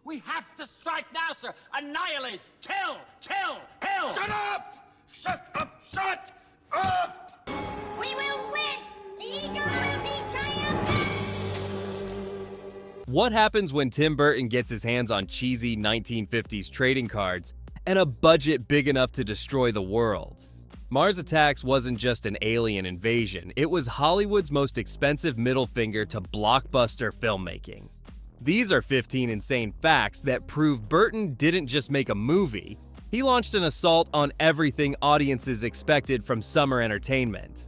We have to strike now, sir. Annihilate. Kill. Kill. Kill. Shut up! Shut up! Shut up! We will win! The eagle will be triumphant! What happens when Tim Burton gets his hands on cheesy 1950s trading cards and a budget big enough to destroy the world? Mars Attacks wasn't just an alien invasion, it was Hollywood's most expensive middle finger to blockbuster filmmaking. These are 15 insane facts that prove Burton didn't just make a movie, he launched an assault on everything audiences expected from summer entertainment.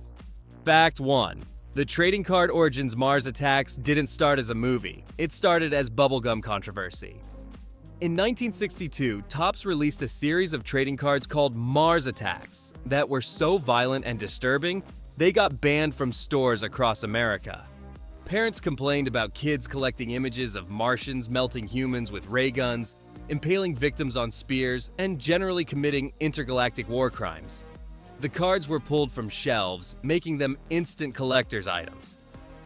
Fact 1. The trading card origins Mars Attacks didn't start as a movie, it started as bubblegum controversy. In 1962, Topps released a series of trading cards called Mars Attacks that were so violent and disturbing, they got banned from stores across America. Parents complained about kids collecting images of Martians melting humans with ray guns, impaling victims on spears, and generally committing intergalactic war crimes. The cards were pulled from shelves, making them instant collector's items.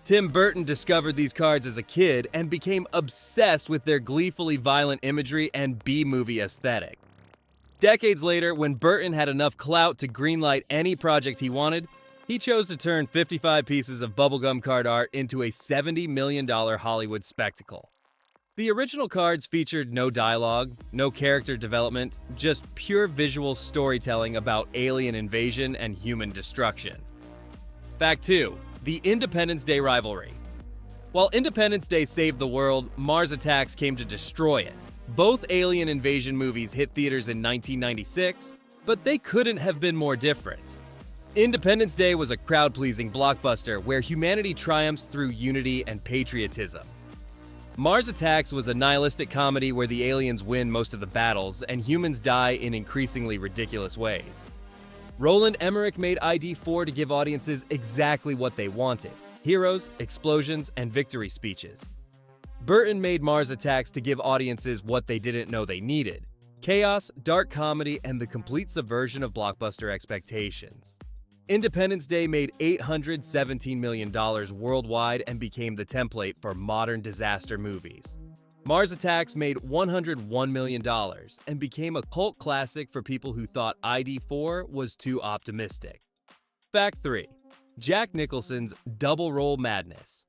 Tim Burton discovered these cards as a kid and became obsessed with their gleefully violent imagery and B-movie aesthetic. Decades later, when Burton had enough clout to greenlight any project he wanted, he chose to turn 55 pieces of bubblegum card art into a $70 million Hollywood spectacle. The original cards featured no dialogue, no character development, just pure visual storytelling about alien invasion and human destruction. Fact 2. The Independence Day rivalry. While Independence Day saved the world, Mars Attacks came to destroy it. Both alien invasion movies hit theaters in 1996, but they couldn't have been more different. Independence Day was a crowd-pleasing blockbuster where humanity triumphs through unity and patriotism. Mars Attacks was a nihilistic comedy where the aliens win most of the battles and humans die in increasingly ridiculous ways. Roland Emmerich made ID4 to give audiences exactly what they wanted: heroes, explosions, and victory speeches. Burton made Mars Attacks to give audiences what they didn't know they needed: chaos, dark comedy, and the complete subversion of blockbuster expectations. Independence Day made $817 million worldwide and became the template for modern disaster movies. Mars Attacks made $101 million and became a cult classic for people who thought ID4 was too optimistic. Fact 3. Jack Nicholson's double role madness.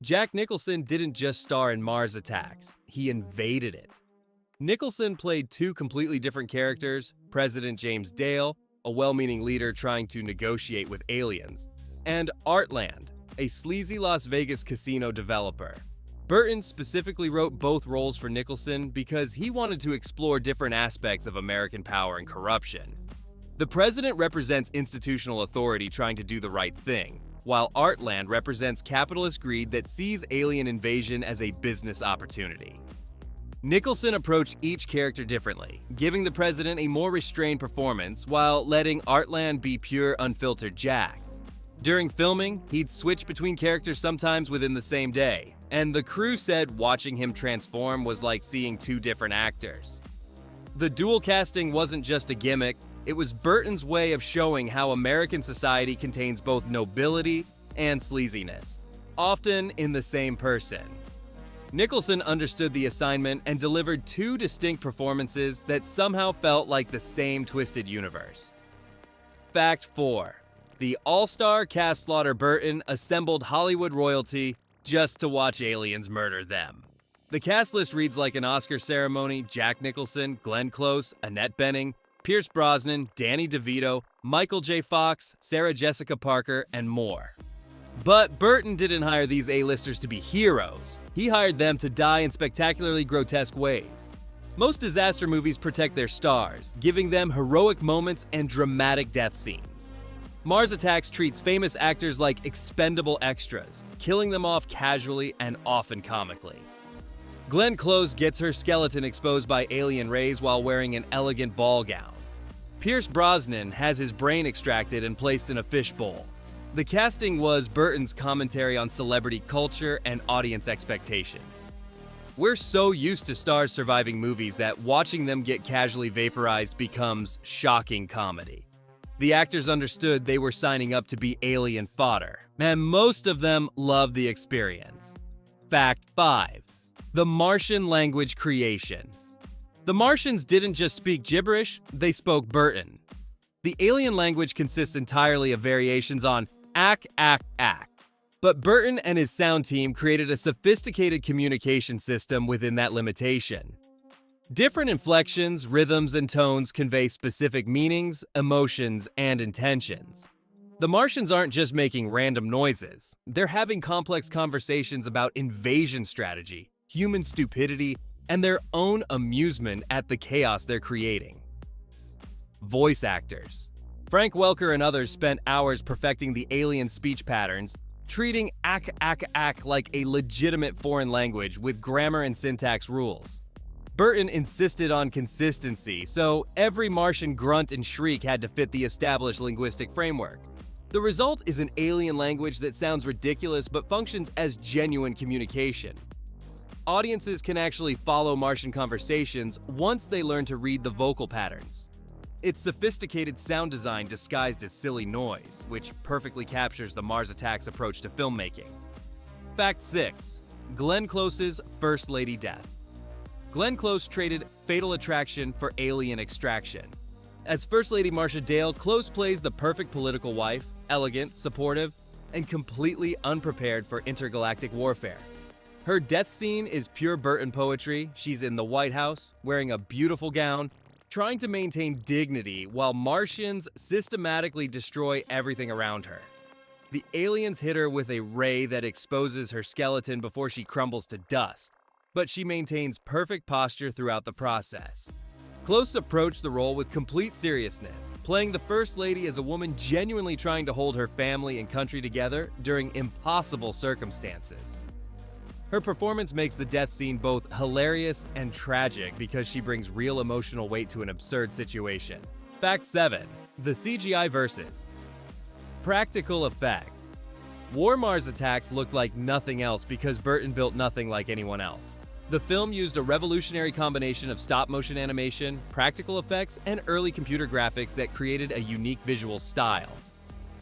Jack Nicholson didn't just star in Mars Attacks, he invaded it. Nicholson played two completely different characters: President James Dale, a well-meaning leader trying to negotiate with aliens, and Artland, a sleazy Las Vegas casino developer. Burton specifically wrote both roles for Nicholson because he wanted to explore different aspects of American power and corruption. The president represents institutional authority trying to do the right thing, while Artland represents capitalist greed that sees alien invasion as a business opportunity. Nicholson approached each character differently, giving the president a more restrained performance while letting Artland be pure, unfiltered Jack. During filming, he'd switch between characters sometimes within the same day, and the crew said watching him transform was like seeing two different actors. The dual casting wasn't just a gimmick, it was Burton's way of showing how American society contains both nobility and sleaziness, often in the same person. Nicholson understood the assignment and delivered two distinct performances that somehow felt like the same twisted universe. Fact 4. The all-star cast slaughter Burton assembled Hollywood royalty just to watch aliens murder them. The cast list reads like an Oscar ceremony: Jack Nicholson, Glenn Close, Annette Bening, Pierce Brosnan, Danny DeVito, Michael J. Fox, Sarah Jessica Parker, and more. But Burton didn't hire these A-listers to be heroes. He hired them to die in spectacularly grotesque ways. Most disaster movies protect their stars, giving them heroic moments and dramatic death scenes. Mars Attacks treats famous actors like expendable extras, killing them off casually and often comically. Glenn Close gets her skeleton exposed by alien rays while wearing an elegant ball gown. Pierce Brosnan has his brain extracted and placed in a fishbowl. The casting was Burton's commentary on celebrity culture and audience expectations. We're so used to stars surviving movies that watching them get casually vaporized becomes shocking comedy. The actors understood they were signing up to be alien fodder, and most of them loved the experience. Fact 5. The Martian language creation. The Martians didn't just speak gibberish, they spoke Burton. The alien language consists entirely of variations on ack, ack, ack. But Burton and his sound team created a sophisticated communication system within that limitation. Different inflections, rhythms, and tones convey specific meanings, emotions, and intentions. The Martians aren't just making random noises. They're having complex conversations about invasion strategy, human stupidity, and their own amusement at the chaos they're creating. Voice actors. Frank Welker and others spent hours perfecting the alien speech patterns, treating ack, ack, ack like a legitimate foreign language with grammar and syntax rules. Burton insisted on consistency, so every Martian grunt and shriek had to fit the established linguistic framework. The result is an alien language that sounds ridiculous but functions as genuine communication. Audiences can actually follow Martian conversations once they learn to read the vocal patterns. It's sophisticated sound design disguised as silly noise, which perfectly captures the Mars Attacks approach to filmmaking. Fact 6. Glenn Close's First Lady death. Glenn Close traded Fatal Attraction for Alien Extraction. As First Lady Marcia Dale, Close plays the perfect political wife, elegant, supportive, and completely unprepared for intergalactic warfare. Her death scene is pure Burton poetry. She's in the White House, wearing a beautiful gown, trying to maintain dignity while Martians systematically destroy everything around her. The aliens hit her with a ray that exposes her skeleton before she crumbles to dust, but she maintains perfect posture throughout the process. Close approached the role with complete seriousness, playing the First Lady as a woman genuinely trying to hold her family and country together during impossible circumstances. Her performance makes the death scene both hilarious and tragic because she brings real emotional weight to an absurd situation. Fact 7. The CGI versus. Practical effects. War Mars Attacks looked like nothing else because Burton built nothing like anyone else. The film used a revolutionary combination of stop-motion animation, practical effects, and early computer graphics that created a unique visual style.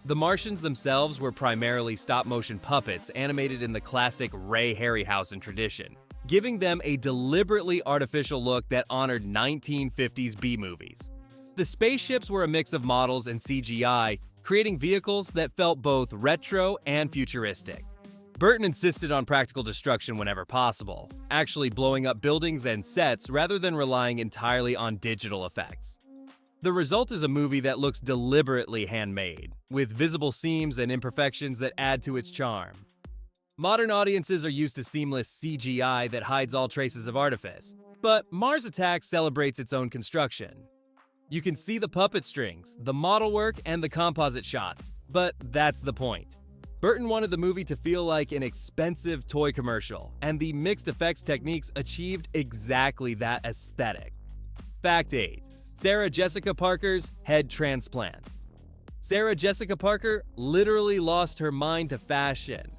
The Martians themselves were primarily stop-motion puppets animated in the classic Ray Harryhausen tradition, giving them a deliberately artificial look that honored 1950s B-movies. The spaceships were a mix of models and CGI, creating vehicles that felt both retro and futuristic. Burton insisted on practical destruction whenever possible, actually blowing up buildings and sets rather than relying entirely on digital effects. The result is a movie that looks deliberately handmade, with visible seams and imperfections that add to its charm. Modern audiences are used to seamless CGI that hides all traces of artifice, but Mars Attacks celebrates its own construction. You can see the puppet strings, the model work, and the composite shots, but that's the point. Burton wanted the movie to feel like an expensive toy commercial, and the mixed effects techniques achieved exactly that aesthetic. Fact 8. Sarah Jessica Parker's head transplant. Sarah Jessica Parker literally lost her mind to fashion.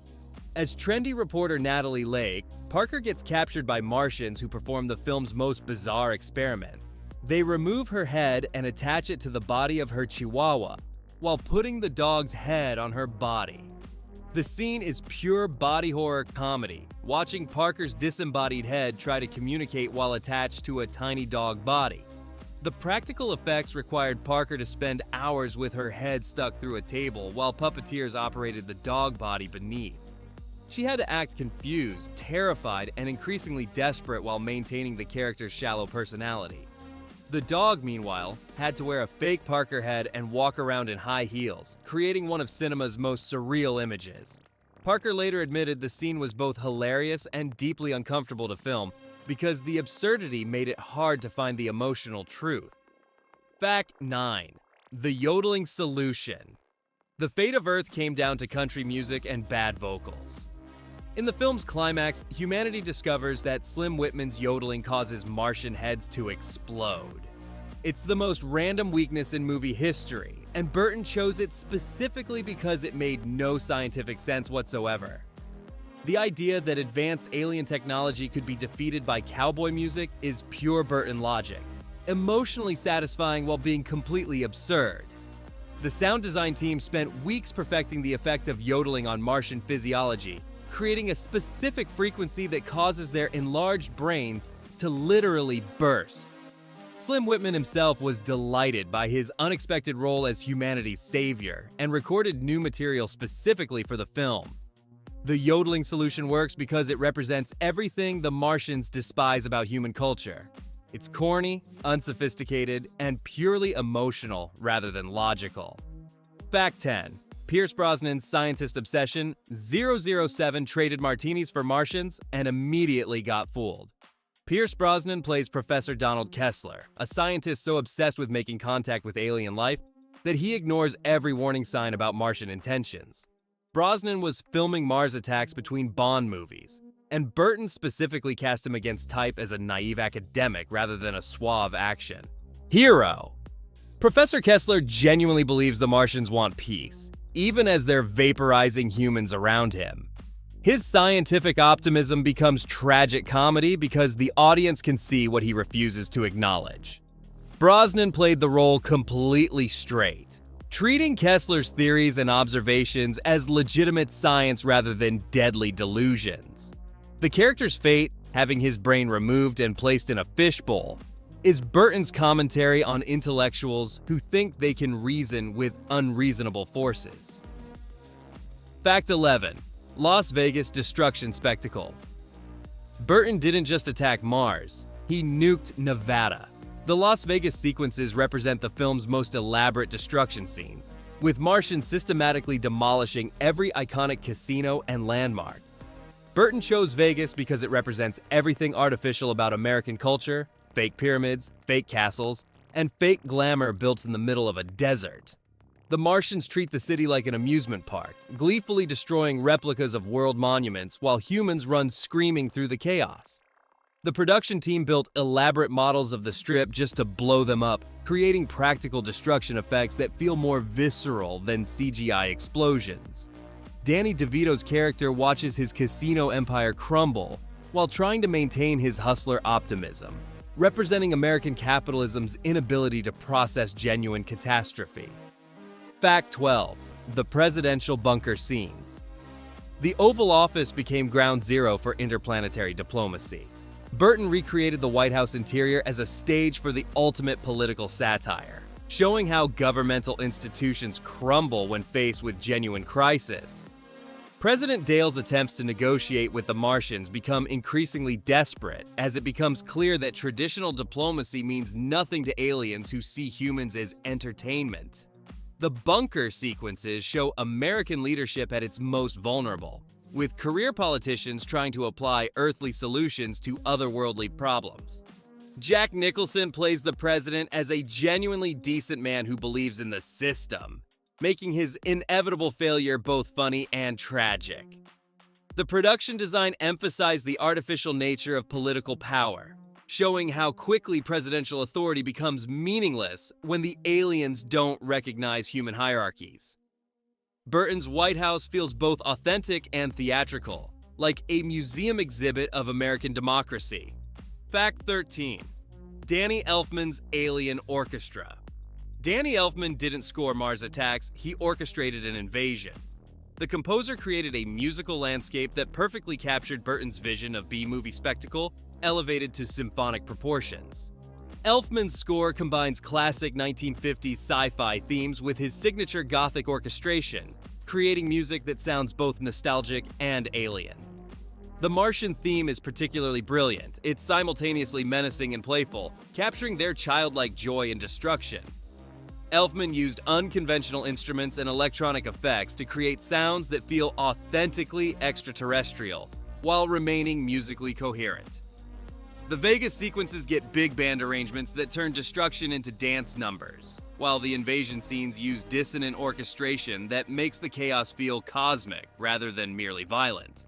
As trendy reporter Natalie Lake, Parker gets captured by Martians who perform the film's most bizarre experiment. They remove her head and attach it to the body of her chihuahua, while putting the dog's head on her body. The scene is pure body horror comedy, watching Parker's disembodied head try to communicate while attached to a tiny dog body. The practical effects required Parker to spend hours with her head stuck through a table while puppeteers operated the dog body beneath. She had to act confused, terrified, and increasingly desperate while maintaining the character's shallow personality. The dog, meanwhile, had to wear a fake Parker head and walk around in high heels, creating one of cinema's most surreal images. Parker later admitted the scene was both hilarious and deeply uncomfortable to film because the absurdity made it hard to find the emotional truth. Fact 9. The yodeling solution. The fate of Earth came down to country music and bad vocals. In the film's climax, humanity discovers that Slim Whitman's yodeling causes Martian heads to explode. It's the most random weakness in movie history, and Burton chose it specifically because it made no scientific sense whatsoever. The idea that advanced alien technology could be defeated by cowboy music is pure Burton logic, emotionally satisfying while being completely absurd. The sound design team spent weeks perfecting the effect of yodeling on Martian physiology, creating a specific frequency that causes their enlarged brains to literally burst. Slim Whitman himself was delighted by his unexpected role as humanity's savior and recorded new material specifically for the film. The yodeling solution works because it represents everything the Martians despise about human culture. It's corny, unsophisticated, and purely emotional rather than logical. Fact 10. Pierce Brosnan's scientist obsession, 007 traded martinis for Martians and immediately got fooled. Pierce Brosnan plays Professor Donald Kessler, a scientist so obsessed with making contact with alien life that he ignores every warning sign about Martian intentions. Brosnan was filming Mars Attacks between Bond movies, and Burton specifically cast him against type as a naive academic rather than a suave action hero. Professor Kessler genuinely believes the Martians want peace, even as they're vaporizing humans around him. His scientific optimism becomes tragic comedy because the audience can see what he refuses to acknowledge. Brosnan played the role completely straight, treating Kessler's theories and observations as legitimate science rather than deadly delusions. The character's fate, having his brain removed and placed in a fishbowl, is Burton's commentary on intellectuals who think they can reason with unreasonable forces. Fact 11. Las Vegas destruction spectacle. Burton didn't just attack Mars, he nuked Nevada. The Las Vegas sequences represent the film's most elaborate destruction scenes, with Martians systematically demolishing every iconic casino and landmark. Burton chose Vegas because it represents everything artificial about American culture: fake pyramids, fake castles, and fake glamour built in the middle of a desert. The Martians treat the city like an amusement park, gleefully destroying replicas of world monuments while humans run screaming through the chaos. The production team built elaborate models of the strip just to blow them up, creating practical destruction effects that feel more visceral than CGI explosions. Danny DeVito's character watches his casino empire crumble while trying to maintain his hustler optimism, representing American capitalism's inability to process genuine catastrophe. Fact 12. The presidential bunker scenes. The Oval Office became ground zero for interplanetary diplomacy. Burton recreated the White House interior as a stage for the ultimate political satire, showing how governmental institutions crumble when faced with genuine crisis. President Dale's attempts to negotiate with the Martians become increasingly desperate as it becomes clear that traditional diplomacy means nothing to aliens who see humans as entertainment. The bunker sequences show American leadership at its most vulnerable, with career politicians trying to apply earthly solutions to otherworldly problems. Jack Nicholson plays the president as a genuinely decent man who believes in the system, making his inevitable failure both funny and tragic. The production design emphasized the artificial nature of political power, showing how quickly presidential authority becomes meaningless when the aliens don't recognize human hierarchies. Burton's White House feels both authentic and theatrical, like a museum exhibit of American democracy. Fact 13. Danny Elfman's Alien Orchestra. Danny Elfman didn't score Mars Attacks, he orchestrated an invasion. The composer created a musical landscape that perfectly captured Burton's vision of B-movie spectacle, elevated to symphonic proportions. Elfman's score combines classic 1950s sci-fi themes with his signature Gothic orchestration, creating music that sounds both nostalgic and alien. The Martian theme is particularly brilliant. It's simultaneously menacing and playful, capturing their childlike joy in destruction. Elfman used unconventional instruments and electronic effects to create sounds that feel authentically extraterrestrial, while remaining musically coherent. The Vegas sequences get big band arrangements that turn destruction into dance numbers, while the invasion scenes use dissonant orchestration that makes the chaos feel cosmic rather than merely violent.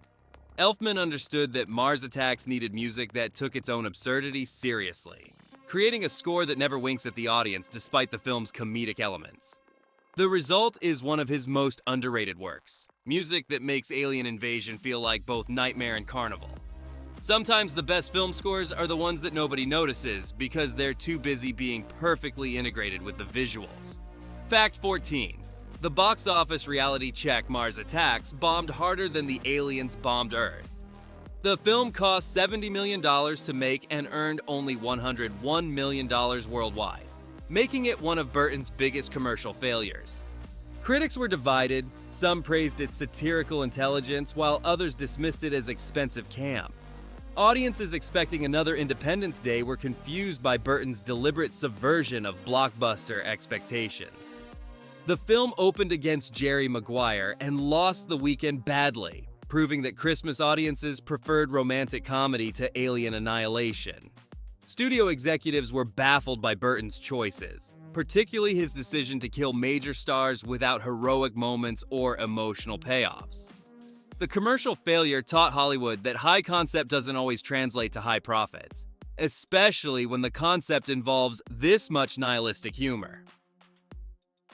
Elfman understood that Mars Attacks needed music that took its own absurdity seriously, creating a score that never winks at the audience despite the film's comedic elements. The result is one of his most underrated works, music that makes Alien Invasion feel like both nightmare and carnival. Sometimes the best film scores are the ones that nobody notices because they're too busy being perfectly integrated with the visuals. Fact 14. The box office reality check Mars Attacks bombed harder than the aliens bombed Earth. The film cost $70 million to make and earned only $101 million worldwide, making it one of Burton's biggest commercial failures. Critics were divided. Some praised its satirical intelligence, while others dismissed it as expensive camp. Audiences expecting another Independence Day were confused by Burton's deliberate subversion of blockbuster expectations. The film opened against Jerry Maguire and lost the weekend badly, proving that Christmas audiences preferred romantic comedy to alien annihilation. Studio executives were baffled by Burton's choices, particularly his decision to kill major stars without heroic moments or emotional payoffs. The commercial failure taught Hollywood that high concept doesn't always translate to high profits, especially when the concept involves this much nihilistic humor.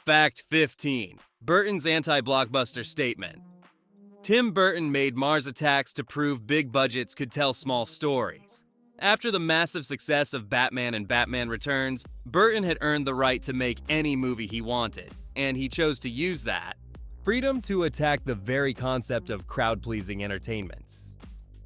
Fact 15. Burton's anti-blockbuster statement. Tim Burton made Mars Attacks to prove big budgets could tell small stories. After the massive success of Batman and Batman Returns, Burton had earned the right to make any movie he wanted, and he chose to use that freedom to attack the very concept of crowd-pleasing entertainment.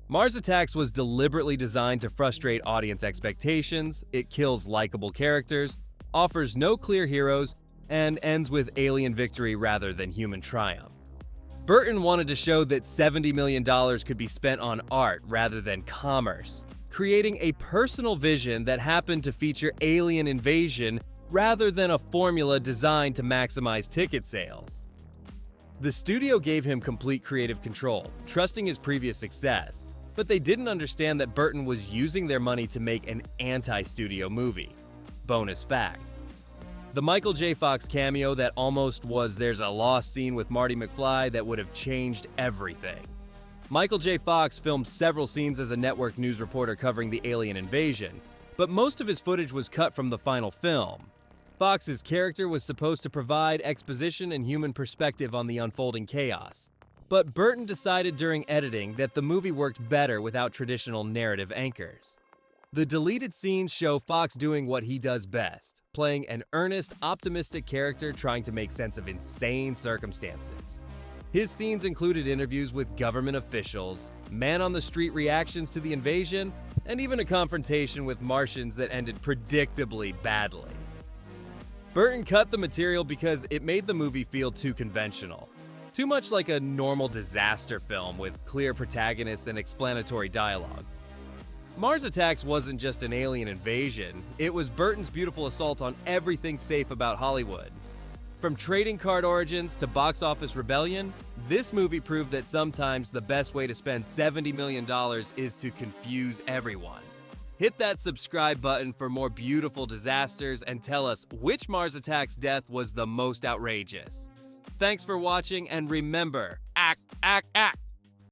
Mars Attacks was deliberately designed to frustrate audience expectations. It kills likable characters, offers no clear heroes, and ends with alien victory rather than human triumph. Burton wanted to show that $70 million could be spent on art rather than commerce, creating a personal vision that happened to feature alien invasion rather than a formula designed to maximize ticket sales. The studio gave him complete creative control, trusting his previous success, but they didn't understand that Burton was using their money to make an anti-studio movie. Bonus fact. The Michael J. Fox cameo that almost was There's a Lost scene with Marty McFly that would have changed everything. Michael J. Fox filmed several scenes as a network news reporter covering the alien invasion, but most of his footage was cut from the final film. Fox's character was supposed to provide exposition and human perspective on the unfolding chaos, but Burton decided during editing that the movie worked better without traditional narrative anchors. The deleted scenes show Fox doing what he does best, playing an earnest, optimistic character trying to make sense of insane circumstances. His scenes included interviews with government officials, man-on-the-street reactions to the invasion, and even a confrontation with Martians that ended predictably badly. Burton cut the material because it made the movie feel too conventional, too much like a normal disaster film with clear protagonists and explanatory dialogue. Mars Attacks wasn't just an alien invasion, it was Burton's beautiful assault on everything safe about Hollywood. From trading card origins to box office rebellion, this movie proved that sometimes the best way to spend $70 million is to confuse everyone. Hit that subscribe button for more beautiful disasters and tell us which Mars Attacks death was the most outrageous. Thanks for watching, and remember, act, act, act!